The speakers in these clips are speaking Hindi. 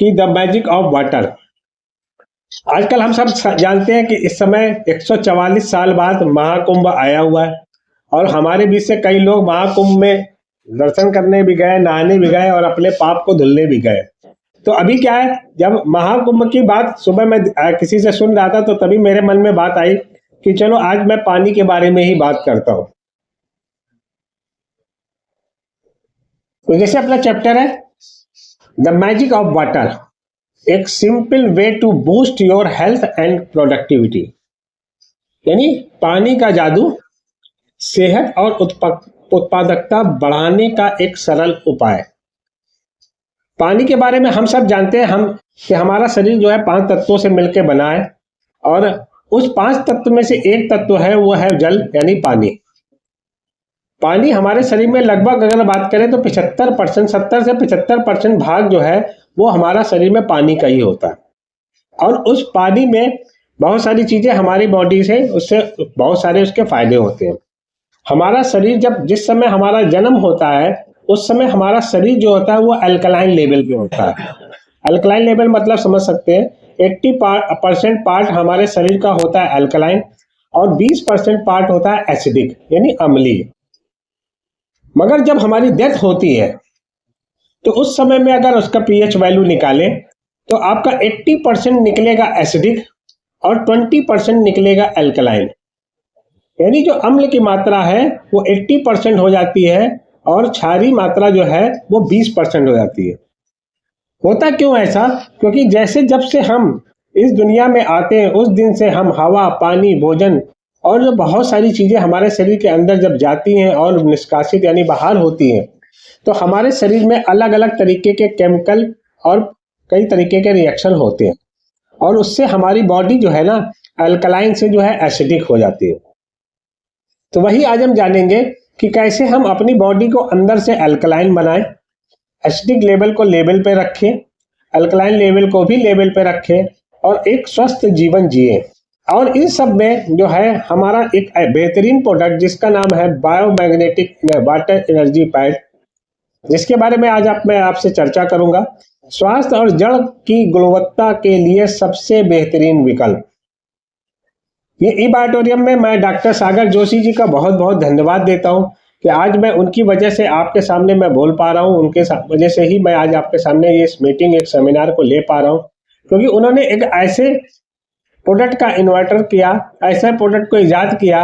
कि द मैजिक ऑफ वाटर। आजकल हम सब जानते हैं कि इस समय 144 साल बाद महाकुंभ आया हुआ है और हमारे बीच से कई लोग महाकुंभ में दर्शन करने भी गए, नहाने भी गए और अपने पाप को धुलने भी गए। तो अभी क्या है, जब महाकुंभ की बात सुबह मैं किसी से सुन रहा था तो तभी मेरे मन में बात आई कि चलो आज मैं पानी के बारे में ही बात करता हूं। तो जैसे अपना चैप्टर है द मैजिक ऑफ वाटर, एक simple way to boost your health and productivity, यानी पानी का जादू, सेहत और उत्पादकता बढ़ाने का एक सरल उपाय। पानी के बारे में हम सब जानते हैं कि हमारा शरीर जो है 5 तत्वों से मिलकर बना है और उस 5 तत्व में से एक तत्व है वो है जल यानी पानी। पानी हमारे शरीर में लगभग अगर बात करें तो 75% 70 से 75% भाग जो है वो हमारा शरीर में पानी का ही होता है। और उस पानी में बहुत सारी चीजें हमारी बॉडी से उससे बहुत सारे उसके फायदे होते हैं। हमारा शरीर जिस समय हमारा जन्म होता है उस समय हमारा शरीर जो होता है वो अल्कलाइन लेवल पे होता है। अल्कलाइन लेवल मतलब समझ सकते हैं 80% पार्ट हमारे शरीर का होता है अल्कलाइन और 20% पार्ट होता है एसिडिक यानी अम्लीय। मगर जब हमारी डेथ होती है तो उस समय में अगर उसका पीएच वैल्यू निकालें तो आपका 80% निकलेगा एसिडिक और 20% निकलेगा अल्कलाइन, यानी जो अम्ल की मात्रा है वो 80% हो जाती है और क्षारीय मात्रा जो है वो 20% हो जाती है। होता क्यों ऐसा? क्योंकि जैसे जब से हम इस दुनिया में आते हैं उस दिन से हम हवा, पानी, भोजन और जो बहुत सारी चीजें हमारे शरीर के अंदर जब जाती हैं और निष्कासित यानी बाहर होती हैं तो हमारे शरीर में अलग अलग तरीके के केमिकल और कई तरीके के रिएक्शन होते हैं और उससे हमारी बॉडी जो है ना अल्कलाइन से जो है एसिडिक हो जाती है। तो वही आज हम जानेंगे कि कैसे हम अपनी बॉडी को अंदर से अल्कलाइन बनाएं, एसिडिक लेवल को लेवल पे रखें, अल्कलाइन लेवल को भी लेवल पे रखें और एक स्वस्थ जीवन जिए। और इन सब में जो है हमारा एक बेहतरीन प्रोडक्ट जिसका नाम है बायोमैग्नेटिक वाटर एनर्जी पैड, जिसके बारे में आज मैं आपसे चर्चा करूंगा। स्वास्थ्य और जड़ की गुणवत्ता के लिए सबसे बेहतरीन विकल्प। ये ई-बायोटोरियम में मैं डॉक्टर सागर जोशी जी का बहुत बहुत धन्यवाद देता हूं कि आज मैं उनकी वजह से आपके सामने मैं बोल पा रहा हूं, उनके वजह से ही मैं आज आपके सामने ये मीटिंग एक सेमिनार को ले पा रहा हूं, क्योंकि उन्होंने एक ऐसे प्रोडक्ट का इन्वर्टर किया, ऐसे प्रोडक्ट को इजाद किया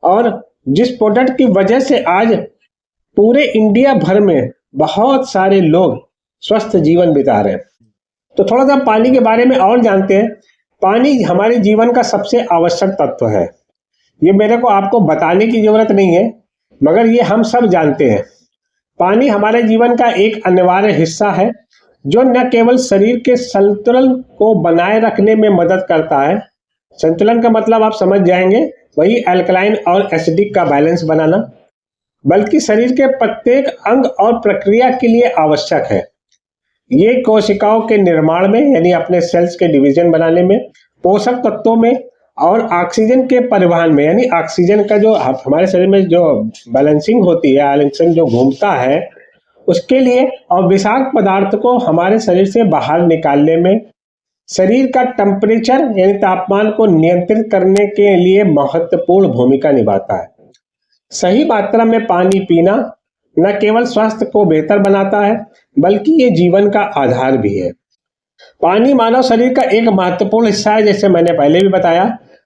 और जिस प्रोडक्ट की वजह से आज पूरे इंडिया भर में बहुत सारे लोग स्वस्थ जीवन बिता रहे हैं। तो थोड़ा सा पानी के बारे में और जानते हैं। पानी हमारे जीवन का सबसे आवश्यक तत्व है, ये मेरे को आपको बताने की जरूरत नहीं है, मगर ये हम सब जानते हैं। पानी हमारे जीवन का एक अनिवार्य हिस्सा है जो न केवल शरीर के संतुलन को बनाए रखने में मदद करता है, संतुलन का मतलब आप समझ जाएंगे, वही अल्कलाइन और एसिडिक का बैलेंस बनाना, बल्कि शरीर के प्रत्येक अंग और प्रक्रिया के लिए आवश्यक है। ये कोशिकाओं के निर्माण में यानी अपने सेल्स के डिवीजन बनाने में, पोषक तत्वों में और ऑक्सीजन के परिवहन में, यानी ऑक्सीजन का जो हमारे शरीर में जो बैलेंसिंग होती है, ऑक्सीजन जो घूमता है उसके लिए, और विषाक्त पदार्थ को हमारे शरीर से बाहर निकालने में, शरीर का टेम्परेचर यानी तापमान को नियंत्रित करने के लिए महत्वपूर्ण भूमिका निभाता है। सही मात्रा में पानी पीना न केवल स्वास्थ्य को बेहतर बनाता है बल्कि ये जीवन का आधार भी है। पानी मानव शरीर का एक महत्वपूर्ण हिस्सा है, जैसे मैंने पहले भी बताया,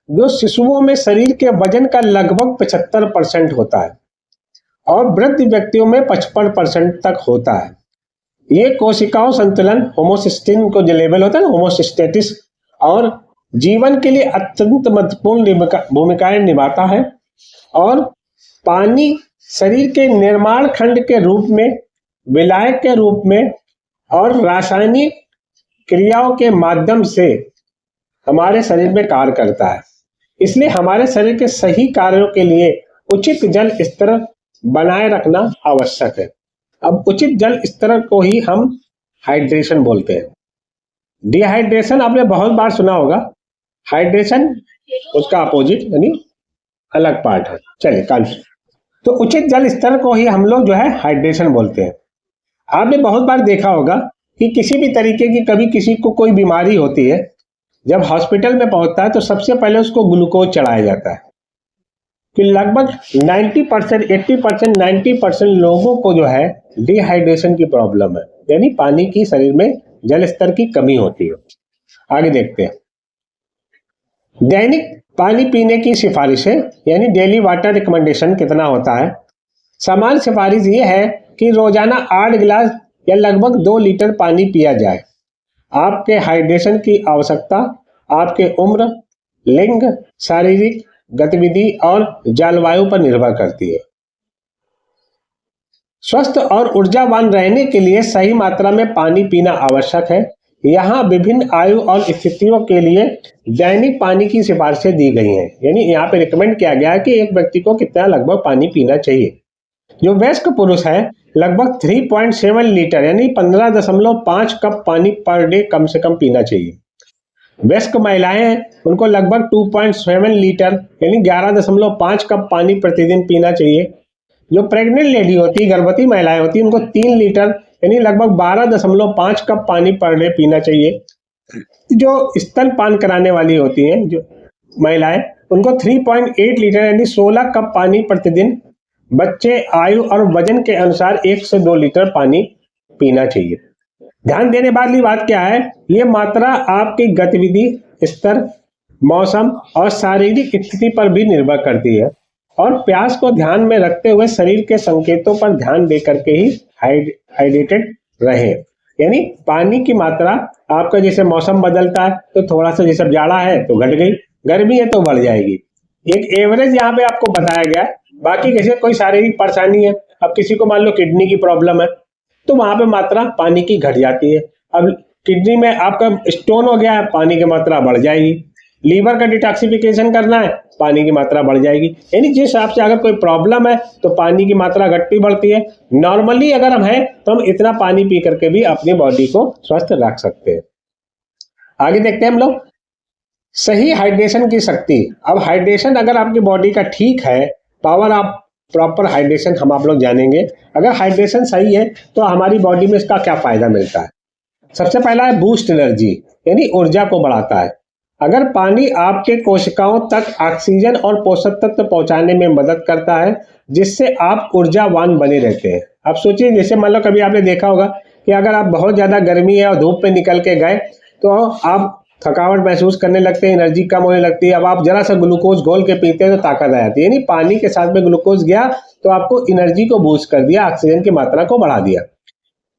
जो शिशुओं में शरीर के वजन का लगभग 75% होता है और वृद्ध व्यक्तियों में 55% तक होता है। ये कोशिकाओं संतुलन, होमोसिस्टिन को जो लेवल होता है ना, होमोसिस्टेटिस, और जीवन के लिए अत्यंत महत्वपूर्ण भूमिकाएं निभाता है। और पानी शरीर के निर्माण खंड के रूप में, विलायक के रूप में और रासायनिक क्रियाओं के माध्यम से हमारे शरीर में कार्य करता है। इसलिए हमारे शरीर के सही कार्यों के लिए उचित जल स्तर बनाए रखना आवश्यक है। अब उचित जल स्तर को ही हम हाइड्रेशन बोलते हैं। डिहाइड्रेशन आपने बहुत बार सुना होगा, हाइड्रेशन उसका अपोजिट यानी अलग पार्ट है। चलिए तो उचित जल स्तर को ही हम लोग जो है हाइड्रेशन बोलते हैं। आपने बहुत बार देखा होगा कि किसी भी तरीके की कभी किसी को कोई बीमारी होती है, जब हॉस्पिटल में पहुंचता है तो सबसे पहले उसको ग्लूकोज चढ़ाया जाता है कि लगभग 90%, 80%, 90% लोगों को जो है डिहाइड्रेशन की प्रॉब्लम है, यानी पानी की शरीर में जल स्तर की कमी होती है। आगे देखते हैं, दैनिक पानी पीने की सिफारिशें यानी डेली वाटर रिकमेंडेशन कितना होता है। सामान्य सिफारिश ये है कि रोजाना 8 गिलास या लगभग 2 लीटर पानी पिया जाए। आपके हाइड्रेशन की आवश्यकता आपके उम्र, लिंग, शारीरिक गतिविधि और जलवायु पर निर्भर करती है। स्वस्थ और ऊर्जावान रहने के लिए सही मात्रा में पानी पीना आवश्यक है। यहाँ विभिन्न आयु और स्थितियों के लिए दैनिक पानी की सिफारिशें दी गई हैं, यानी यहाँ पे रिकमेंड किया गया है कि एक व्यक्ति को कितना लगभग पानी पीना चाहिए। जो वयस्क पुरुष है लगभग 3.7 लीटर यानी 15.5 कप पानी पर डे कम से कम पीना चाहिए। वयस्क महिलाएं हैं उनको लगभग 2.7 लीटर यानी 11.5 कप पानी प्रतिदिन पीना चाहिए। जो प्रेग्नेंट लेडी होती है, गर्भवती महिलाएं होती है, उनको 3 लीटर यानी लगभग 12.5 कप पानी पर डे पीना चाहिए। जो स्तनपान कराने वाली होती हैं जो महिलाएं, उनको 3.8 लीटर यानी 16 कप पानी प्रतिदिन, बच्चे आयु और वजन के अनुसार 1 से 2 लीटर पानी पीना चाहिए। ध्यान देने वाली बात क्या है, ये मात्रा आपकी गतिविधि स्तर, मौसम और शारीरिक स्थिति पर भी निर्भर करती है और प्यास को ध्यान में रखते हुए शरीर के संकेतों पर ध्यान दे करके ही हाइड्रेटेड रहे। यानी पानी की मात्रा आपका जैसे मौसम बदलता है तो थोड़ा सा, जैसे जाड़ा है तो घट गई, गर्मी है तो बढ़ जाएगी। एक एवरेज यहाँ पे आपको बताया गया है। बाकी जैसे कोई शारीरिक परेशानी है, अब किसी को मान लो किडनी की प्रॉब्लम है तो वहां पे मात्रा पानी की घट जाती है। अब किडनी में आपका स्टोन हो गया है, पानी की मात्रा बढ़ जाएगी। लीवर का डिटॉक्सिफिकेशन करना है, पानी की मात्रा बढ़ जाएगी। यानी जिस हिसाब से अगर कोई प्रॉब्लम है तो पानी की मात्रा घटती बढ़ती है। नॉर्मली अगर हम हैं तो हम इतना पानी पी करके भी अपनी बॉडी को स्वस्थ रख सकते हैं। आगे देखते हैं हम लोग सही हाइड्रेशन की शक्ति। अब हाइड्रेशन अगर आपकी बॉडी का ठीक है, पावर ऑफ प्रॉपर हाइड्रेशन हम आप लोग जानेंगे। अगर हाइड्रेशन सही है तो हमारी बॉडी में इसका क्या फायदा मिलता है। सबसे पहला है बूस्ट एनर्जी, यानी ऊर्जा को बढ़ाता है। अगर पानी आपके कोशिकाओं तक ऑक्सीजन और पोषक तत्व पहुंचाने में मदद करता है जिससे आप ऊर्जावान बने रहते हैं। आप सोचिए, जैसे मान लो कभी आपने देखा होगा कि अगर आप बहुत ज्यादा गर्मी है और धूप पे निकल के गए तो आप थकावट महसूस करने लगते हैं, एनर्जी कम होने लगती है। अब आप जरा सा ग्लूकोज घोल के पीते हैं तो ताकत आ जाती है। यानी पानी के साथ में ग्लूकोज गया तो आपको एनर्जी को बूस्ट कर दिया, ऑक्सीजन की मात्रा को बढ़ा दिया।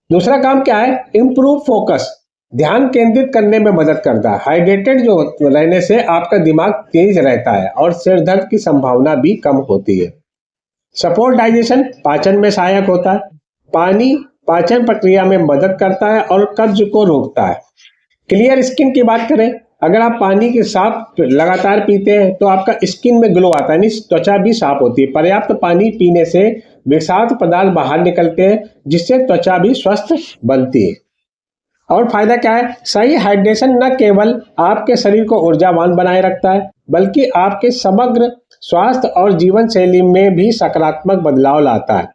दूसरा काम क्या है, इंप्रूव फोकस, ध्यान केंद्रित करने में मदद करता है। हाइड्रेटेड जो रहने से आपका दिमाग तेज रहता है और सिर दर्द की संभावना भी कम होती है। सपोर्ट डाइजेशन, पाचन में सहायक होता है। पानी पाचन प्रक्रिया में मदद करता है और कब्ज को रोकता है। क्लियर स्किन की बात करें, अगर आप पानी के साफ लगातार पीते हैं तो आपका स्किन में ग्लो आता है, यानी त्वचा भी साफ होती है। पर्याप्त पानी पीने से विषाक्त पदार्थ बाहर निकलते हैं जिससे त्वचा भी स्वस्थ बनती है। और फायदा क्या है, सही हाइड्रेशन न केवल आपके शरीर को ऊर्जावान बनाए रखता है बल्कि आपके समग्र स्वास्थ्य और जीवन शैली में भी सकारात्मक बदलाव लाता है।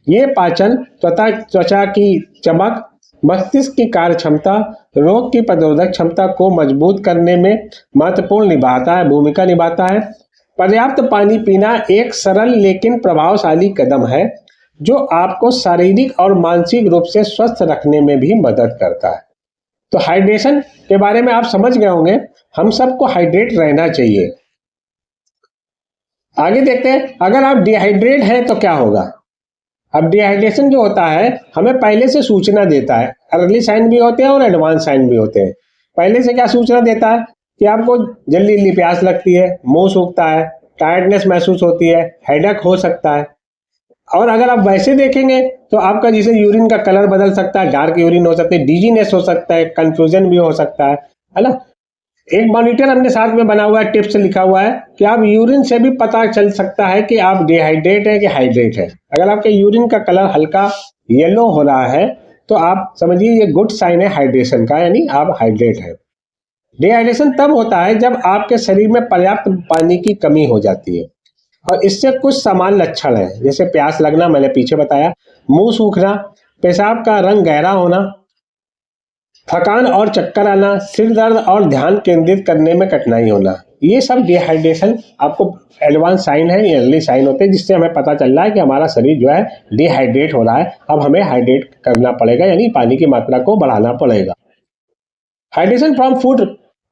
ये पाचन, त्वचा की चमक, मस्तिष्क की कार्य क्षमता, रोग की प्रतिरोधक क्षमता को मजबूत करने में महत्वपूर्ण भूमिका निभाता है। पर्याप्त पानी पीना एक सरल लेकिन प्रभावशाली कदम है जो आपको शारीरिक और मानसिक रूप से स्वस्थ रखने में भी मदद करता है। तो हाइड्रेशन के बारे में आप समझ गए होंगे, हम सबको हाइड्रेट रहना चाहिए। आगे देखते हैं, अगर आप डिहाइड्रेट हैं तो क्या होगा। अब डिहाइड्रेशन जो होता है हमें पहले से सूचना देता है। अर्ली साइन भी होते हैं और एडवांस साइन भी होते हैं। पहले से क्या सूचना देता है कि आपको जल्दी जल्दी प्यास लगती है, मुंह सूखता है, टायर्डनेस महसूस होती है, हेडेक हो सकता है। और अगर आप वैसे देखेंगे तो आपका जैसे यूरिन का कलर बदल सकता है, डार्क यूरिन हो सकता है, डिजीनेस हो सकता है, कंफ्यूजन भी हो सकता है ना। एक मॉनिटर हमने साथ में बना हुआ है, टिप्स लिखा हुआ है कि आप यूरिन से भी पता चल सकता है कि आप डिहाइड्रेट है कि हाइड्रेट है। अगर आपके यूरिन का कलर हल्का येलो हो रहा है तो आप समझिए ये गुड साइन है हाइड्रेशन का, यानी आप हाइड्रेट है। डिहाइड्रेशन तब होता है जब आपके शरीर में पर्याप्त पानी की कमी हो जाती है और इससे कुछ सामान्य लक्षण है, जैसे प्यास लगना, मैंने पीछे बताया, मुंह सूखना, पेशाब का रंग गहरा होना, थकान और चक्कर आना, सिर दर्द और ध्यान केंद्रित करने में कठिनाई होना, ये सब डिहाइड्रेशन आपको एडवांस साइन है, ये अर्ली साइन होते हैं जिससे हमें पता चल रहा है कि हमारा शरीर जो है डिहाइड्रेट हो रहा है। अब हमें हाइड्रेट करना पड़ेगा, यानी पानी की मात्रा को बढ़ाना पड़ेगा। हाइड्रेशन फ्रॉम फूड,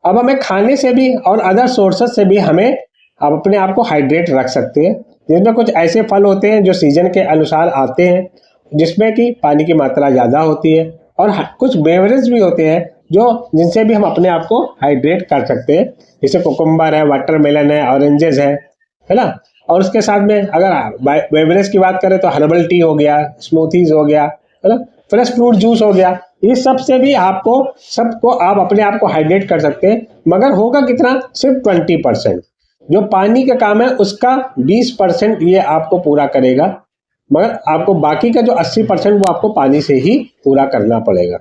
अब हमें खाने से भी और अदर सोर्सेस से भी हमें अब अपने आप को हाइड्रेट रख सकते हैं, जिसमें कुछ ऐसे फल होते हैं जो सीजन के अनुसार आते हैं जिसमें कि पानी की मात्रा ज़्यादा होती है, और कुछ बेवरेज भी होते हैं जो जिनसे भी हम अपने आप को हाइड्रेट कर सकते हैं, जैसे कोकुम्बर है, वाटरमेलन है, ऑरेंजेस है ना। और उसके साथ में अगर बेवरेज की बात करें तो हर्बल टी हो गया, स्मूथीज हो गया, है ना, फ्रेश फ्रूट जूस हो गया, ये सब से भी सबको आप अपने आप को हाइड्रेट कर सकते हैं, मगर होगा कितना, सिर्फ 20%। जो पानी का काम है उसका 20% ये आपको पूरा करेगा, मगर आपको बाकी का जो 80% वो आपको पानी से ही पूरा करना पड़ेगा।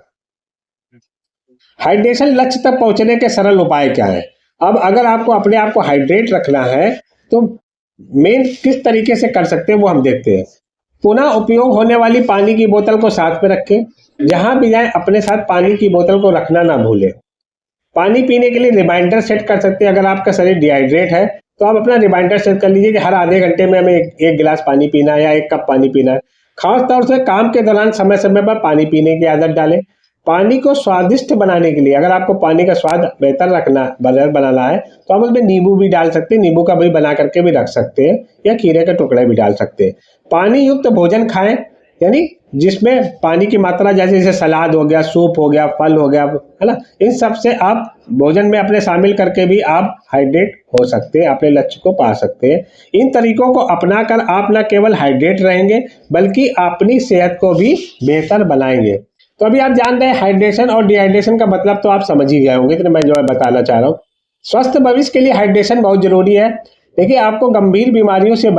हाइड्रेशन लक्ष्य तक पहुंचने के सरल उपाय क्या है? अब अगर आपको अपने आप को हाइड्रेट रखना है तो मेन किस तरीके से कर सकते हैं वो हम देखते हैं। पुनः उपयोग होने वाली पानी की बोतल को साथ में रखें, जहां भी जाए अपने साथ पानी की बोतल को रखना ना भूलें। पानी पीने के लिए रिमाइंडर सेट कर सकते हैं। अगर आपका शरीर डिहाइड्रेट है तो आप अपना रिमाइंडर सेट कर लीजिए कि हर आधे घंटे में हमें एक गिलास पानी पीना है या 1 कप पानी पीना है। खास तौर से काम के दौरान समय समय पर पानी पीने की आदत डालें। पानी को स्वादिष्ट बनाने के लिए, अगर आपको पानी का स्वाद बेहतर बनाना है तो आप उसमें नींबू भी डाल सकते हैं, नींबू का भी बना करके भी रख सकते हैं, या खीरे के टुकड़े भी डाल सकते हैं। पानी युक्त भोजन खाएं, यानी जिसमें पानी की मात्रा जैसे सलाद हो गया, सूप हो गया, फल हो गया, है ना, इन सब से आप भोजन में अपने शामिल करके भी आप हाइड्रेट हो सकते हैं, अपने लक्ष्य को पा सकते हैं। इन तरीकों को अपनाकर आप न केवल हाइड्रेट रहेंगे बल्कि अपनी सेहत को भी बेहतर बनाएंगे। तो अभी आप जान रहे हैं हाइड्रेशन और डिहाइड्रेशन का मतलब तो आप समझ ही गए होंगे, तो मैं जो है बताना चाह रहा हूँ। स्वस्थ भविष्य के लिए हाइड्रेशन बहुत जरूरी है। देखिए, आपको गंभीर बीमारियों से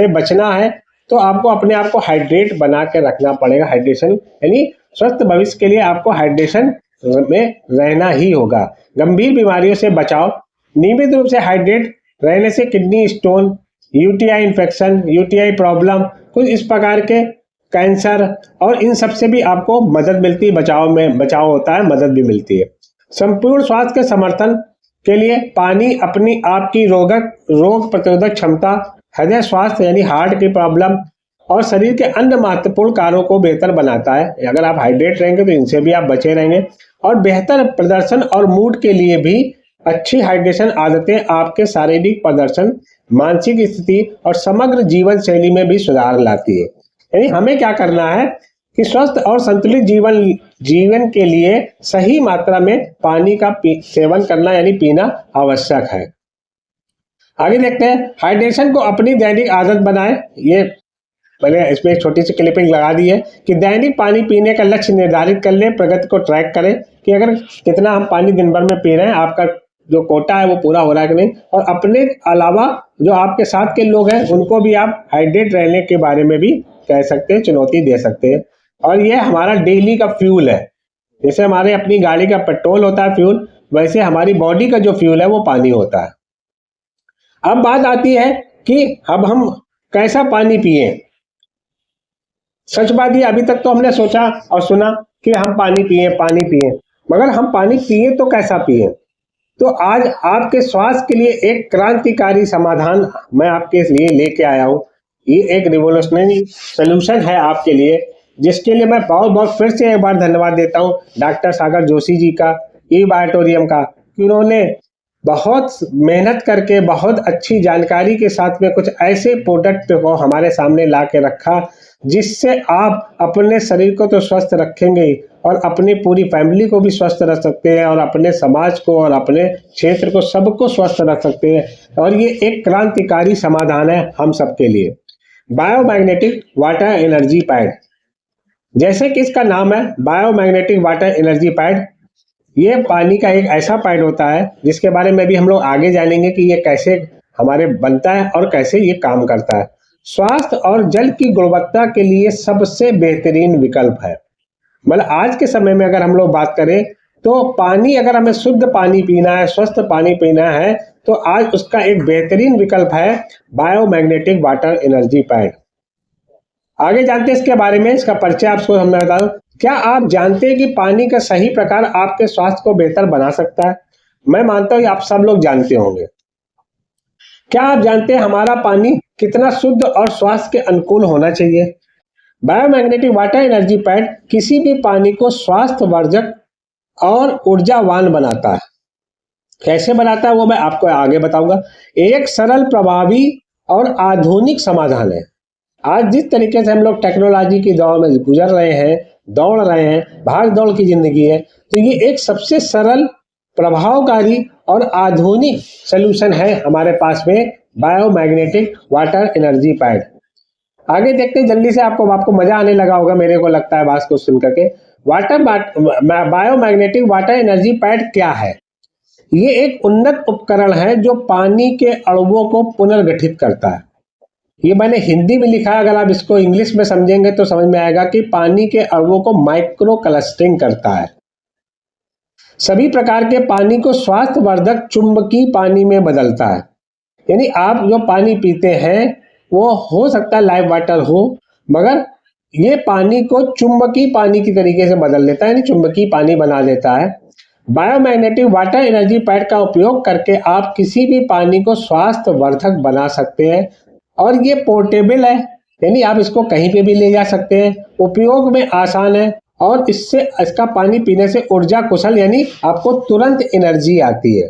बचना है तो आपको अपने आप को हाइड्रेट बना के रखना पड़ेगा। हाइड्रेशन यानी स्वस्थ भविष्य के लिए आपको हाइड्रेशन में रहना ही होगा। गंभीर बीमारियों से बचाव, नियमित रूप से हाइड्रेट रहने से kidney stone, UTI infection, UTI problem, कुछ इस प्रकार के कैंसर और इन सब से भी आपको मदद मिलती है, बचाव होता है, मदद भी मिलती है। संपूर्ण स्वास्थ्य के समर्थन के लिए पानी अपनी आपकी रोग प्रतिरोधक क्षमता, हृदय स्वास्थ्य यानी हार्ट की प्रॉब्लम और शरीर के अन्य महत्वपूर्ण कार्यों को बेहतर बनाता है। अगर आप हाइड्रेट रहेंगे तो इनसे भी आप बचे रहेंगे। और बेहतर प्रदर्शन और मूड के लिए भी अच्छी हाइड्रेशन आदतें आपके शारीरिक प्रदर्शन, मानसिक स्थिति और समग्र जीवन शैली में भी सुधार लाती है। यानी हमें क्या करना है कि स्वस्थ और संतुलित जीवन के लिए सही मात्रा में पानी का सेवन करना यानी पीना आवश्यक है। आगे देखते हैं, हाइड्रेशन को अपनी दैनिक आदत बनाएं। ये मैंने इसमें एक छोटी सी क्लिपिंग लगा दी है कि दैनिक पानी पीने का लक्ष्य निर्धारित कर लें, प्रगति को ट्रैक करें कि अगर कितना हम पानी दिन भर में पी रहे हैं, आपका जो कोटा है वो पूरा हो रहा है कि नहीं। और अपने अलावा जो आपके साथ के लोग हैं उनको भी आप हाइड्रेट रहने के बारे में भी कह सकते हैं, चुनौती दे सकते हैं। और ये हमारा डेली का फ्यूल है। जैसे हमारे अपनी गाड़ी का पेट्रोल होता है फ्यूल, वैसे हमारी बॉडी का जो फ्यूल है वो पानी होता है। अब बात आती है कि अब हम कैसा पानी पिए। सच बात ये, अभी तक तो हमने सोचा और सुना कि हम पानी पिए, मगर हम पानी पिए तो कैसा पिए। तो आज आपके स्वास्थ्य के लिए एक क्रांतिकारी समाधान मैं आपके लिए लेके आया हूँ। ये एक रिवोल्यूशनरी सोल्यूशन है आपके लिए, जिसके लिए मैं बहुत फिर से एक बार धन्यवाद देता हूँ डॉक्टर सागर जोशी जी का, ई बायोटोरियम का, कि उन्होंने बहुत मेहनत करके बहुत अच्छी जानकारी के साथ में कुछ ऐसे प्रोडक्ट को हमारे सामने ला के रखा जिससे आप अपने शरीर को तो स्वस्थ रखेंगे और अपनी पूरी फैमिली को भी स्वस्थ रख सकते हैं और अपने समाज को और अपने क्षेत्र को सबको स्वस्थ रख सकते हैं। और ये एक क्रांतिकारी समाधान है हम सबके लिए। बायोमैग्नेटिक वाटर एनर्जी पैड, जैसे कि इसका नाम है बायोमैग्नेटिक वाटर एनर्जी पैड, ये पानी का एक ऐसा पैड होता है जिसके बारे में भी हम लोग आगे जानेंगे कि ये कैसे हमारे बनता है और कैसे ये काम करता है। स्वास्थ्य और जल की गुणवत्ता के लिए सबसे बेहतरीन विकल्प है। मतलब आज के समय में अगर हम लोग बात करें तो पानी, अगर हमें शुद्ध पानी पीना है, स्वस्थ पानी पीना है, तो आज उसका एक बेहतरीन विकल्प है बायोमैग्नेटिक वाटर एनर्जी पैड। आगे जानते हैं इसके बारे में, इसका परिचय आपको मैं बता दूं। क्या आप जानते हैं कि पानी का सही प्रकार आपके स्वास्थ्य को बेहतर बना सकता है? मैं मानता हूँ आप सब लोग जानते होंगे। क्या आप जानते हैं हमारा पानी कितना शुद्ध और स्वास्थ्य के अनुकूल होना चाहिए? बायोमैग्नेटिक वाटर एनर्जी पैड किसी भी पानी को स्वास्थ्यवर्धक और ऊर्जावान बनाता है। कैसे बनाता है वो मैं आपको आगे बताऊंगा। एक सरल, प्रभावी और आधुनिक समाधान है। आज जिस तरीके से हम लोग टेक्नोलॉजी की दौर में गुजर रहे हैं, दौड़ रहे हैं, भाग दौड़ की जिंदगी है, तो ये एक सबसे सरल, प्रभावकारी और आधुनिक सलूशन है हमारे पास में बायोमैग्नेटिक वाटर एनर्जी पैड। आगे देखते हैं जल्दी से, आपको मजा आने लगा होगा, मेरे को लगता है बात को सुन करके। बायोमैग्नेटिक वाटर एनर्जी पैड क्या है? ये एक उन्नत उपकरण है जो पानी के अणुओं को पुनर्गठित करता है। ये मैंने हिंदी में लिखा है, अगर आप इसको इंग्लिश में समझेंगे तो समझ में आएगा कि पानी के अणुओं को माइक्रो क्लस्टरिंग करता है। सभी प्रकार के पानी को स्वास्थ्यवर्धक चुंबकीय पानी में बदलता है। यानी आप जो पानी पीते हैं वो हो सकता है लाइव वाटर हो, मगर ये पानी को चुंबकीय पानी की तरीके से बदल देता है, यानी चुंबकीय पानी बना देता है। बायोमैग्नेटिक वाटर एनर्जी पैड का उपयोग करके आप किसी भी पानी को स्वास्थ्यवर्धक बना सकते हैं और ये पोर्टेबल है, यानी आप इसको कहीं पे भी ले जा सकते हैं। उपयोग में आसान है और इसका पानी पीने से ऊर्जा कुशल, यानी आपको तुरंत एनर्जी आती है।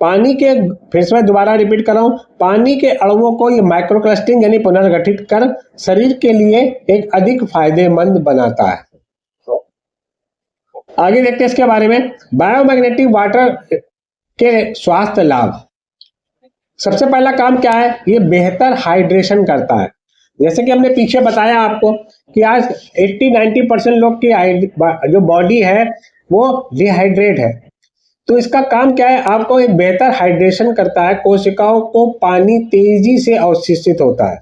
पानी के, फिर से मैं दोबारा रिपीट कर रहा हूँ, पानी के अणुओं को ये माइक्रोक्लस्टरिंग यानी पुनर्गठित कर शरीर के लिए एक अधिक फायदेमंद बनाता है। आगे देखते हैं इसके बारे में। बायोमैग्नेटिक वाटर के स्वास्थ्य लाभ। सबसे पहला काम क्या है? ये बेहतर हाइड्रेशन करता है। जैसे कि हमने पीछे बताया आपको कि आज 80-90% लोग की जो बॉडी है वो डिहाइड्रेट है, तो इसका काम क्या है? आपको एक बेहतर हाइड्रेशन करता है। कोशिकाओं को पानी तेजी से अवशोषित होता है।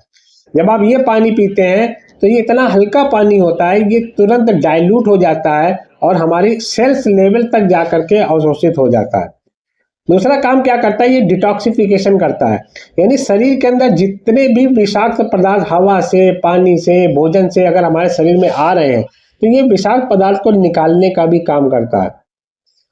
जब आप ये पानी पीते हैं तो ये इतना हल्का पानी होता है, ये तुरंत डाइल्यूट हो जाता है और हमारी सेल्स लेवल तक जाकर के अवशोषित हो जाता है। दूसरा काम क्या करता है? ये डिटॉक्सिफिकेशन करता है, यानी शरीर के अंदर जितने भी विषाक्त पदार्थ हवा से, पानी से, भोजन से अगर हमारे शरीर में आ रहे हैं तो ये विषाक्त पदार्थ को निकालने का भी काम करता है।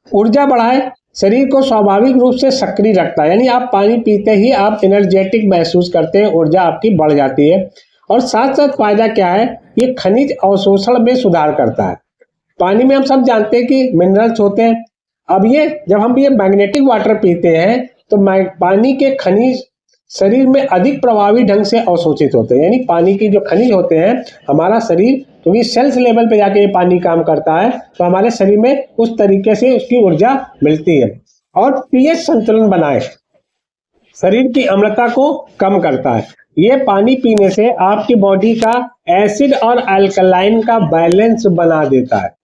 ऊर्जा बढ़ाए, शरीर को स्वाभाविक रूप से सक्रिय रखता है, यानी आप पानी पीते ही आप एनर्जेटिक महसूस करते हैं, ऊर्जा आपकी बढ़ जाती है। और साथ साथ फायदा क्या है? ये खनिज अवशोषण में सुधार करता है। पानी में हम सब जानते हैं कि मिनरल्स होते हैं। अब ये जब हम ये मैग्नेटिक वाटर पीते हैं तो पानी के खनिज शरीर में अधिक प्रभावी ढंग से अवशोषित होते हैं, यानी पानी की जो खनिज होते हैं हमारा शरीर, क्योंकि सेल्स लेवल पे जाके ये पानी काम करता है, तो हमारे शरीर में उस तरीके से उसकी ऊर्जा मिलती है। और पीएच संतुलन बनाए, शरीर की अम्लता को कम करता है। ये पानी पीने से आपकी बॉडी का एसिड और अल्कलाइन का बैलेंस बना देता है।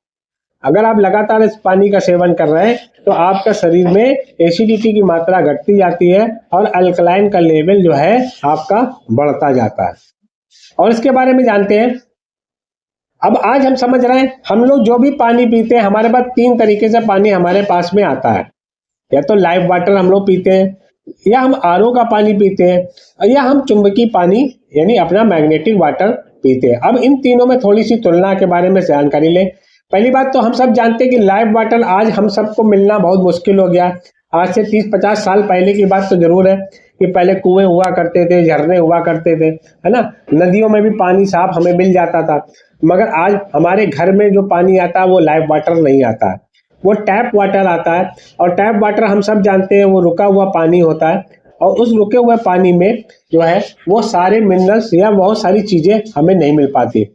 अगर आप लगातार इस पानी का सेवन कर रहे हैं तो आपका शरीर में एसिडिटी की मात्रा घटती जाती है और अल्कलाइन का लेवल जो है आपका बढ़ता जाता है। और इसके बारे में जानते हैं। अब आज हम समझ रहे हैं, हम लोग जो भी पानी पीते हैं हमारे पास 3 तरीके से पानी हमारे पास में आता है। या तो लाइव वाटर हम लोग पीते हैं, या हम आरओ का पानी पीते हैं, या हम चुंबकीय पानी यानी अपना मैग्नेटिक वाटर पीते हैं। अब इन तीनों में थोड़ी सी तुलना के बारे में जानकारी लें। पहली बात तो हम सब जानते हैं कि लाइव वाटर आज हम सबको मिलना बहुत मुश्किल हो गया। आज से 30-50 साल पहले की बात तो जरूर है कि पहले कुएं हुआ करते थे, झरने हुआ करते थे, है ना, नदियों में भी पानी साफ हमें मिल जाता था। मगर आज हमारे घर में जो पानी आता है वो लाइव वाटर नहीं आता है, वो टैप वाटर आता है। और टैप वाटर हम सब जानते हैं वो रुका हुआ पानी होता है, और उस रुके हुए पानी में जो है वो सारे मिनरल्स या बहुत सारी चीजें हमें नहीं मिल पाती।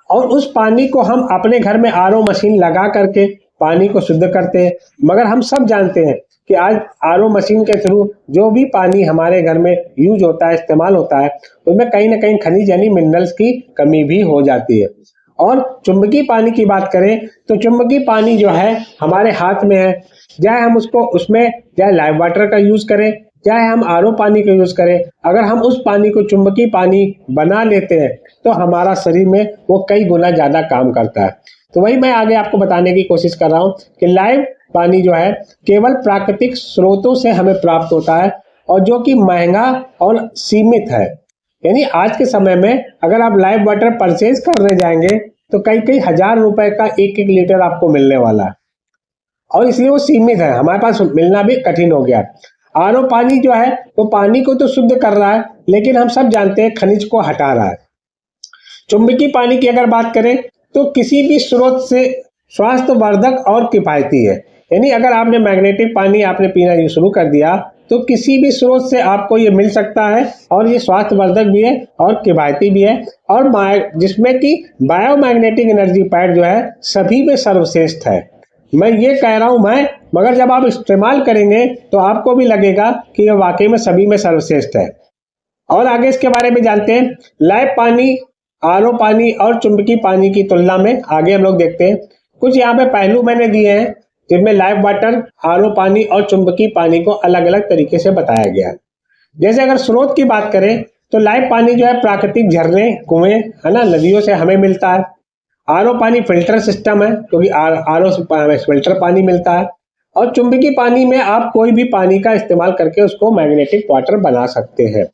और उस पानी को हम अपने घर में आरओ मशीन लगा करके पानी को शुद्ध करते हैं। मगर हम सब जानते हैं कि आज आरओ मशीन के थ्रू जो भी पानी हमारे घर में यूज होता है, इस्तेमाल होता है, उसमें कहीं ना कहीं खनिज यानी मिनरल्स की कमी भी हो जाती है। और चुंबकीय पानी की बात करें तो चुंबकीय पानी जो है हमारे हाथ में है, चाहे हम उसको उसमें चाहे लाइव वाटर का यूज करें, चाहे हम आरओ पानी का यूज करें, अगर हम उस पानी को चुंबकीय पानी बना लेते हैं तो हमारा शरीर में वो कई गुना ज्यादा काम करता है। तो वही मैं आगे आपको बताने की कोशिश कर रहा हूँ कि लाइव पानी जो है केवल प्राकृतिक स्रोतों से हमें प्राप्त होता है और जो कि महंगा और सीमित है। यानी आज के समय में अगर आप लाइव वाटर परचेज करने जाएंगे तो कई कई हजार रुपए का एक एक लीटर आपको मिलने वाला है, और इसलिए वो सीमित है, हमारे पास मिलना भी कठिन हो गया। आरओ पानी जो है वो पानी को तो शुद्ध कर रहा है, लेकिन हम सब जानते हैं खनिज को हटा रहा है। चुंबकीय पानी की अगर बात करें तो किसी भी स्रोत से स्वास्थ्यवर्धक और किफायती है। यानी अगर आपने मैग्नेटिक पानी आपने पीना ये शुरू कर दिया तो किसी भी स्रोत से आपको ये मिल सकता है, और ये स्वास्थ्यवर्धक भी है और किफायती भी है, और जिसमें कि बायोमैग्नेटिक एनर्जी पैड जो है सभी में सर्वश्रेष्ठ है। मैं ये कह रहा हूं मगर जब आप इस्तेमाल करेंगे तो आपको भी लगेगा कि ये वाकई में सभी में सर्वश्रेष्ठ है। और आगे इसके बारे में जानते हैं। लाइव पानी, आरओ पानी और चुंबकीय पानी की तुलना में आगे हम लोग देखते हैं। कुछ यहाँ पे पहलू मैंने दिए हैं जिनमें लाइव वाटर, आरओ पानी और चुंबकीय पानी को अलग अलग तरीके से बताया गया है। जैसे अगर स्रोत की बात करें तो लाइव पानी जो है प्राकृतिक झरने, कुएं है ना, नदियों से हमें मिलता है। आरओ पानी फिल्टर सिस्टम है क्योंकि आरओ से फिल्टर पानी मिलता है। और चुंबकीय पानी में आप कोई भी पानी का इस्तेमाल करके उसको मैग्नेटिक वाटर बना सकते हैं।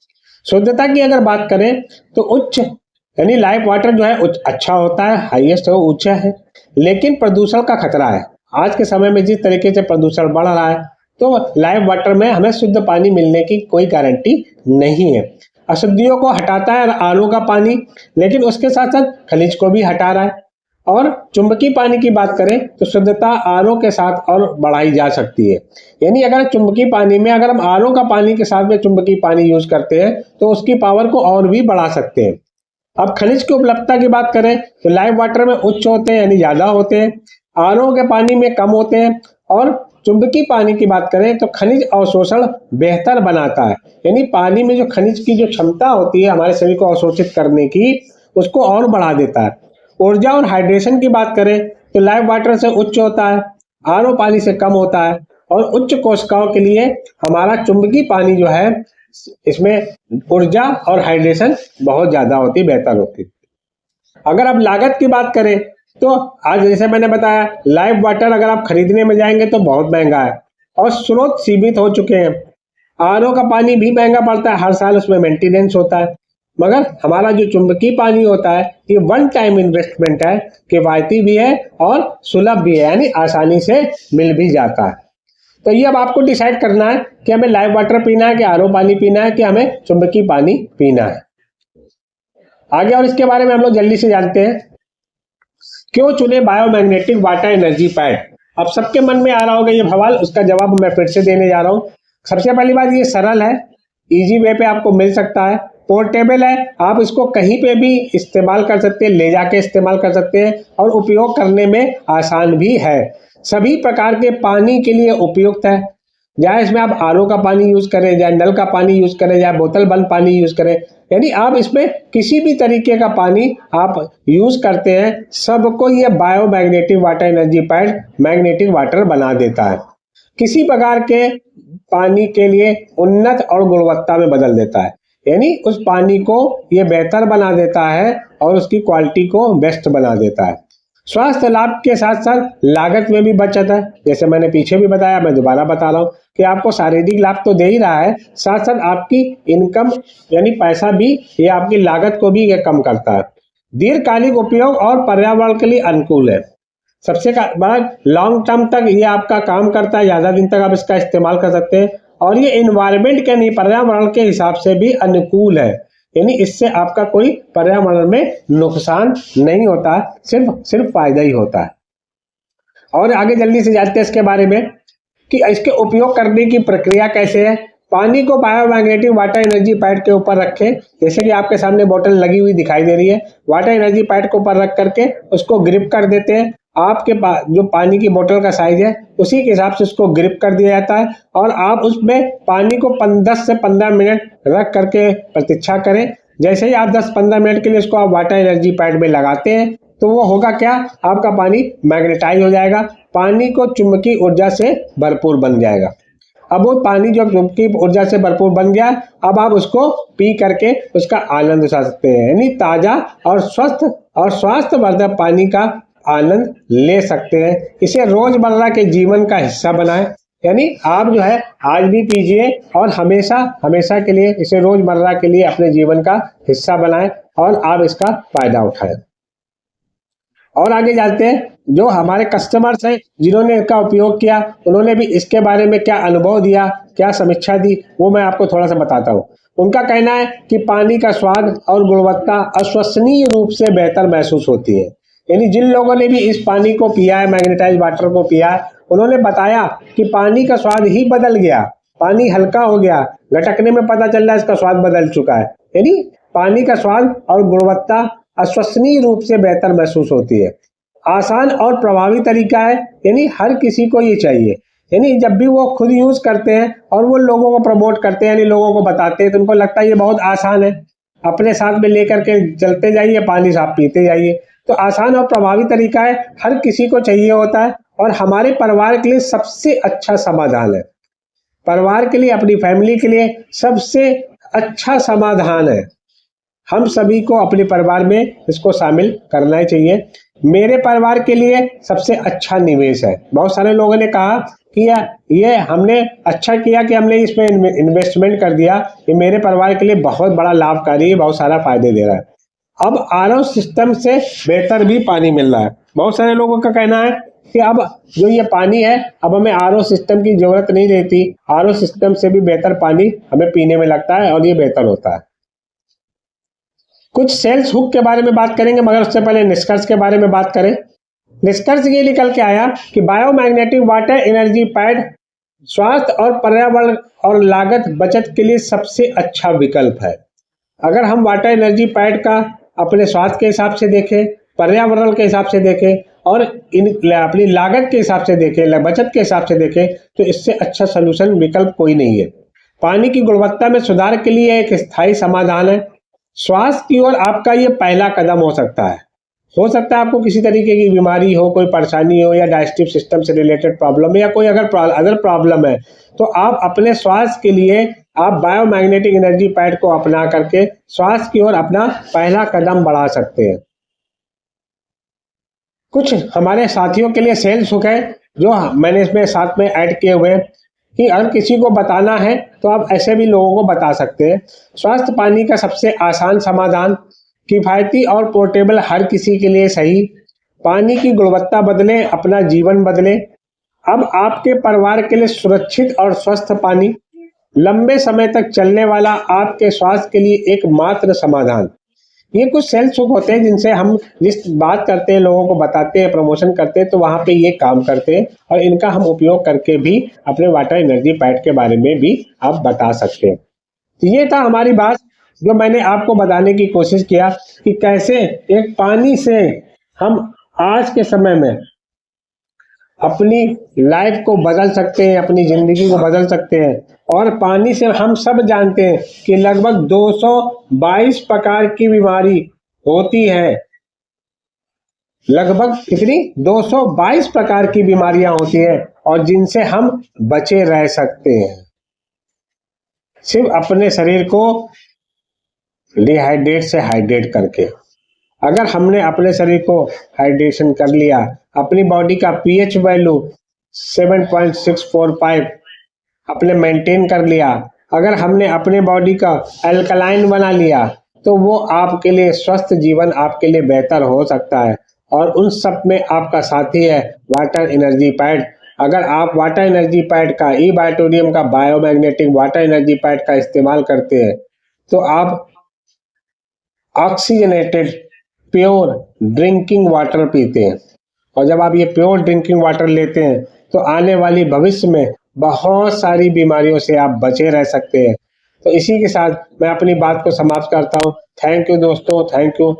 शुद्धता की अगर बात करें तो उच्च यानी लाइव वाटर जो है अच्छा होता है, हाईएस्ट है, ऊंचा है, लेकिन प्रदूषण का खतरा है। आज के समय में जिस तरीके से प्रदूषण बढ़ रहा है तो लाइव वाटर में हमें शुद्ध पानी मिलने की कोई गारंटी नहीं है। अशुद्धियों को हटाता है आरओ का पानी, लेकिन उसके साथ साथ खनिज को भी हटा रहा है। और चुंबकीय पानी की बात करें तो शुद्धता आरओ के साथ और बढ़ाई जा सकती है। यानी अगर चुंबकीय पानी में अगर हम आरओ का पानी के साथ में चुंबकीय पानी यूज करते हैं तो उसकी पावर को और भी बढ़ा सकते हैं। अब खनिज की उपलब्धता की बात करें तो लाइव वाटर में उच्च होते हैं यानी ज्यादा होते हैं, आरओ के पानी में कम होते हैं। और चुंबकीय पानी की बात करें तो खनिज अवशोषण बेहतर बनाता है, यानी पानी में जो खनिज की जो क्षमता होती है हमारे शरीर को अवशोषित करने की, उसको और बढ़ा देता है। ऊर्जा और हाइड्रेशन की बात करें तो लाइव वाटर से उच्च होता है, आरओ पानी से कम होता है। और उच्च कोशिकाओं के लिए हमारा चुंबकीय पानी जो है इसमें ऊर्जा और हाइड्रेशन बहुत ज्यादा होती, बेहतर होती। अगर आप लागत की बात करें तो आज जैसे मैंने बताया लाइव वाटर अगर आप खरीदने में जाएंगे तो बहुत महंगा है और स्रोत सीमित हो चुके हैं। आरओ का पानी भी महंगा पड़ता है, हर साल उसमें मेंटेनेंस होता है। मगर हमारा जो चुंबकीय पानी होता है ये वन टाइम इन्वेस्टमेंट है, किफायती भी है और सुलभ भी है, यानी आसानी से मिल भी जाता है। तो ये अब आपको डिसाइड करना है कि हमें लाइव वाटर पीना है कि आरओ पानी पीना है कि हमें चुंबकीय पानी पीना है। आगे और इसके बारे में हम लोग जल्दी से जानते हैं। क्यों चुने बायोमैग्नेटिक वाटर एनर्जी पैड? अब सबके मन में आ रहा होगा ये सवाल, उसका जवाब मैं फिर से देने जा रहा हूँ। सबसे पहली बात, ये सरल है, इजी वे पे आपको मिल सकता है, पोर्टेबल है, आप इसको कहीं पे भी इस्तेमाल कर सकते हैं, ले जाके इस्तेमाल कर सकते हैं और उपयोग करने में आसान भी है। सभी प्रकार के पानी के लिए उपयुक्त है, चाहे इसमें आप आरओ का पानी यूज करें, चाहे नल का पानी यूज करें, चाहे बोतल बंद पानी यूज करें, यानी आप इसमें किसी भी तरीके का पानी आप यूज करते हैं, सबको ये biomagnetic water energy pad magnetic water बना देता है। किसी प्रकार के पानी के लिए उन्नत और गुणवत्ता में बदल देता है, यानी उस पानी को ये बेहतर बना देता है और उसकी क्वालिटी को बेस्ट बना देता है। स्वास्थ्य लाभ के साथ साथ लागत में भी बचत है, जैसे मैंने पीछे भी बताया, मैं दोबारा बता रहा हूँ कि आपको शारीरिक लाभ तो दे ही रहा है, साथ साथ आपकी इनकम यानी पैसा भी, ये आपकी लागत को भी ये कम करता है। दीर्घकालिक उपयोग और पर्यावरण के लिए अनुकूल है। सबसे बड़ा, लॉन्ग टर्म तक ये आपका काम करता है, ज्यादा दिन तक आप इसका इस्तेमाल कर सकते हैं। और ये एनवायरमेंट के नहीं, पर्यावरण के हिसाब से भी अनुकूल है, यानी इससे आपका कोई पर्यावरण में नुकसान नहीं होता, सिर्फ फायदा ही होता है। और आगे जल्दी से जानते हैं इसके बारे में कि इसके उपयोग करने की प्रक्रिया कैसे है। पानी को बायोमैग्नेटिक वाटर एनर्जी पैड के ऊपर रखें, जैसे कि आपके सामने बोतल लगी हुई दिखाई दे रही है, वाटर एनर्जी पैड के ऊपर रख करके उसको ग्रिप कर देते हैं। आपके पास जो पानी की बोतल का साइज है उसी के हिसाब से उसको ग्रिप कर दिया जाता है और आप उसमें पानी को 10 से 15 मिनट रख करके प्रतीक्षा करें। जैसे ही आप 10-15 मिनट के लिए उसको आप वाटर एनर्जी पैड में लगाते हैं तो वो होगा क्या, आपका पानी मैग्नेटाइज हो जाएगा, पानी को चुंबकीय ऊर्जा से भरपूर बन जाएगा। अब वो पानी जो चुंबकीय ऊर्जा से भरपूर बन गया, अब आप उसको पी करके उसका आनंद उठा सकते हैं, यानी ताजा और स्वस्थ और स्वास्थ्यवर्धक पानी का आनंद ले सकते हैं। इसे रोजमर्रा के जीवन का हिस्सा बनाएं, यानी आप जो है आज भी पीजिए और हमेशा हमेशा के लिए इसे रोजमर्रा के लिए अपने जीवन का हिस्सा बनाएं और आप इसका फायदा उठाएं। और आगे जाते हैं, जो हमारे कस्टमर्स हैं जिन्होंने इसका उपयोग किया, उन्होंने भी इसके बारे में क्या अनुभव दिया, क्या समीक्षा दी, वो मैं आपको थोड़ा सा बताता हूँ। उनका कहना है कि पानी का स्वाद और गुणवत्ता अविश्वसनीय रूप से बेहतर महसूस होती है। यानी जिन लोगों ने भी इस पानी को पिया है, मैग्नेटाइज वाटर को पिया है, उन्होंने बताया कि पानी का स्वाद ही बदल गया, पानी हल्का हो गया, गटकने में पता चल रहा है इसका स्वाद बदल चुका है। यानी पानी का स्वाद और गुणवत्ता अविश्वसनीय रूप से बेहतर महसूस होती है। आसान और प्रभावी तरीका है, यानी हर किसी को ये चाहिए। यानी जब भी वो खुद यूज करते हैं और वो लोगों को प्रमोट करते हैं, यानी लोगों को बताते हैं, तो उनको लगता है ये बहुत आसान है, अपने साथ में लेकर के चलते जाइए, पानी साफ पीते जाइए। तो आसान और प्रभावी तरीका है, हर किसी को चाहिए होता है और हमारे परिवार के लिए सबसे अच्छा समाधान है। परिवार के लिए, अपनी फैमिली के लिए सबसे अच्छा समाधान है। हम सभी को अपने परिवार में इसको शामिल करना ही चाहिए। मेरे परिवार के लिए सबसे अच्छा निवेश है। बहुत सारे लोगों ने कहा कि ये हमने अच्छा किया कि हमने इसमें इन्वेस्टमेंट कर दिया, ये मेरे परिवार के लिए बहुत बड़ा लाभकारी है, बहुत सारा फायदे दे रहा है। अब आरओ सिस्टम से बेहतर भी पानी मिल रहा है। बहुत सारे लोगों का कहना है कि अब जो ये पानी है, अब हमें आरओ सिस्टम की जरूरत नहीं रहती, आरओ सिस्टम से भी बेहतर पानी हमें पीने में लगता है और ये बेहतर होता है। कुछ सेल्स हुक के बारे में बात करेंगे, मगर उससे पहले निष्कर्ष के बारे में बात करें। निष्कर्ष ये निकल के आया कि बायोमैग्नेटिक वाटर एनर्जी पैड स्वास्थ्य और पर्यावरण और लागत बचत के लिए सबसे अच्छा विकल्प है। अगर हम वाटर एनर्जी पैड का अपने स्वास्थ्य के हिसाब से देखें, पर्यावरण के हिसाब से देखें और अपनी लागत के हिसाब से देखें, बचत के हिसाब से देखें, तो इससे अच्छा सोल्यूशन विकल्प कोई नहीं है। पानी की गुणवत्ता में सुधार के लिए एक स्थायी समाधान है। स्वास्थ्य की ओर आपका ये पहला कदम हो सकता है। हो सकता है आपको किसी तरीके की बीमारी हो, कोई परेशानी हो, या डाइजेस्टिव सिस्टम से रिलेटेड प्रॉब्लम है, या कोई अगर अदर प्रॉब्लम है, तो आप अपने स्वास्थ्य के लिए आप बायोमैग्नेटिक एनर्जी पैड को अपना करके स्वास्थ्य की ओर अपना पहला कदम बढ़ा सकते हैं। कुछ हमारे साथियों के लिए सेल्स हुक है जो मैंने इसमें साथ में ऐड किए हुए हैं कि अगर किसी को बताना है तो आप ऐसे भी लोगों को बता सकते हैं। स्वास्थ्य पानी का सबसे आसान समाधान, किफायती और पोर्टेबल, हर किसी के लिए सही। पानी की गुणवत्ता बदले, अपना जीवन बदले। अब आपके परिवार के लिए सुरक्षित और स्वस्थ पानी, लंबे समय तक चलने वाला, आपके स्वास्थ्य के लिए एकमात्र समाधान। ये कुछ सेल्स हुक होते हैं जिनसे हम जिस बात करते हैं, लोगों को बताते हैं, प्रमोशन करते हैं, तो वहाँ पे ये काम करते हैं और इनका हम उपयोग करके भी अपने वाटर एनर्जी पैड के बारे में भी आप बता सकते हैं। तो ये था हमारी बात, जो मैंने आपको बताने की कोशिश किया कि कैसे एक पानी से हम आज के समय में अपनी लाइफ को बदल सकते हैं, अपनी जिंदगी को बदल सकते हैं। और पानी से हम सब जानते हैं कि लगभग 222 प्रकार की बीमारी होती है। लगभग कितनी? 222 प्रकार की बीमारियां होती है और जिनसे हम बचे रह सकते हैं, सिर्फ अपने शरीर को डिहाइड्रेट से हाइड्रेट करके। अगर हमने अपने शरीर को हाइड्रेशन कर लिया, अपनी बॉडी का पीएच वैल्यू 7.645 अपने मेंटेन कर लिया, अगर हमने अपने बॉडी का अल्कलाइन बना लिया, तो वो आपके लिए स्वस्थ जीवन आपके लिए बेहतर हो सकता है। और उन सब में आपका साथी है वाटर एनर्जी पैड। अगर आप वाटर एनर्जी पैड का, ई बायोटोरियम का बायोमैग्नेटिक वाटर एनर्जी पैड का इस्तेमाल करते हैं, तो आप ऑक्सीजनेटेड प्योर ड्रिंकिंग वाटर पीते हैं। और जब आप ये प्योर ड्रिंकिंग वाटर लेते हैं, तो आने वाली भविष्य में बहुत सारी बीमारियों से आप बचे रह सकते हैं। तो इसी के साथ मैं अपनी बात को समाप्त करता हूँ। थैंक यू दोस्तों, थैंक यू।